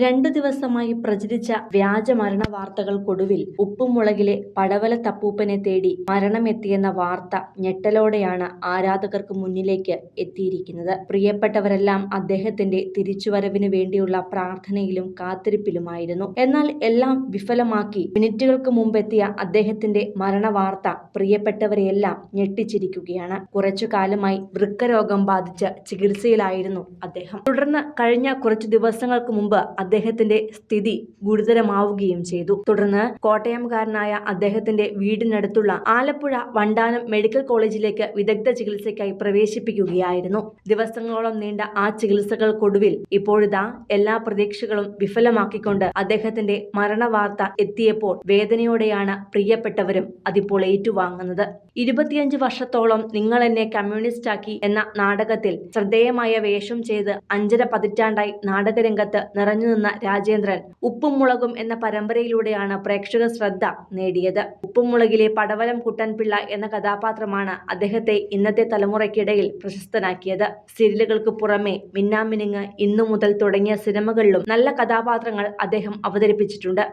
രണ്ടു ദിവസമായി പ്രചരിച്ച വ്യാജ മരണ വാർത്തകൾക്കൊടുവിൽ ഉപ്പുമുളകിലെ പടവലത്തപ്പൂപ്പനെ തേടി മരണമെത്തിയെന്ന വാർത്ത ഞെട്ടലോടെയാണ് ആരാധകർക്ക് മുന്നിലേക്ക് എത്തിയിരിക്കുന്നത്. പ്രിയപ്പെട്ടവരെല്ലാം അദ്ദേഹത്തിന്റെ തിരിച്ചുവരവിന് വേണ്ടിയുള്ള പ്രാർത്ഥനയിലും കാത്തിരിപ്പിലുമായിരുന്നു. എന്നാൽ എല്ലാം വിഫലമാക്കി മിനിറ്റുകൾക്ക് മുമ്പെത്തിയ അദ്ദേഹത്തിന്റെ മരണവാർത്ത പ്രിയപ്പെട്ടവരെയെല്ലാം ഞെട്ടിച്ചിരിക്കുകയാണ്. കുറച്ചു കാലമായി വൃക്കരോഗം ബാധിച്ച് ചികിത്സയിലായിരുന്നു അദ്ദേഹം. തുടർന്ന് കഴിഞ്ഞ കുറച്ചു ദിവസങ്ങൾക്ക് മുമ്പ് അദ്ദേഹത്തിന്റെ സ്ഥിതി ഗുരുതരമാവുകയും ചെയ്തു. തുടർന്ന് കോട്ടയംകാരനായ അദ്ദേഹത്തിന്റെ വീടിനടുത്തുള്ള ആലപ്പുഴ വണ്ടാനം മെഡിക്കൽ കോളേജിലേക്ക് വിദഗ്ധ ചികിത്സയ്ക്കായി പ്രവേശിപ്പിക്കുകയായിരുന്നു. ദിവസങ്ങളോളം നീണ്ട ആ ചികിത്സകൾക്കൊടുവിൽ ഇപ്പോഴിതാ എല്ലാ പ്രതീക്ഷകളും വിഫലമാക്കിക്കൊണ്ട് അദ്ദേഹത്തിന്റെ മരണവാർത്ത എത്തിയപ്പോൾ വേദനയോടെയാണ് പ്രിയപ്പെട്ടവരും അതിപ്പോൾ ഏറ്റുവാങ്ങുന്നത്. 25 വർഷത്തോളം നിങ്ങൾ എന്നെ കമ്മ്യൂണിസ്റ്റാക്കി എന്ന നാടകത്തിൽ ശ്രദ്ധേയമായ വേഷം ചെയ്ത് 5.5 പതിറ്റാണ്ടായി നാടകരംഗത്ത് നിറഞ്ഞുനിന്ന രാജേന്ദ്രൻ ഉപ്പും മുളകും എന്ന പരമ്പരയിലൂടെയാണ് പ്രേക്ഷക ശ്രദ്ധ നേടിയത്. ഉപ്പും മുളകിലെ പടവലം കുട്ടൻപിള്ള എന്ന കഥാപാത്രമാണ് അദ്ദേഹത്തെ ഇന്നത്തെ തലമുറയ്ക്കിടയിൽ പ്രശസ്തനാക്കിയത്. സീരിയലുകൾക്ക് പുറമെ മിന്നാമിനുങ്ങ്, ഇന്നു മുതൽ തുടങ്ങിയ സിനിമകളിലും നല്ല കഥാപാത്രങ്ങൾ അദ്ദേഹം അവതരിപ്പിച്ചിട്ടുണ്ട്.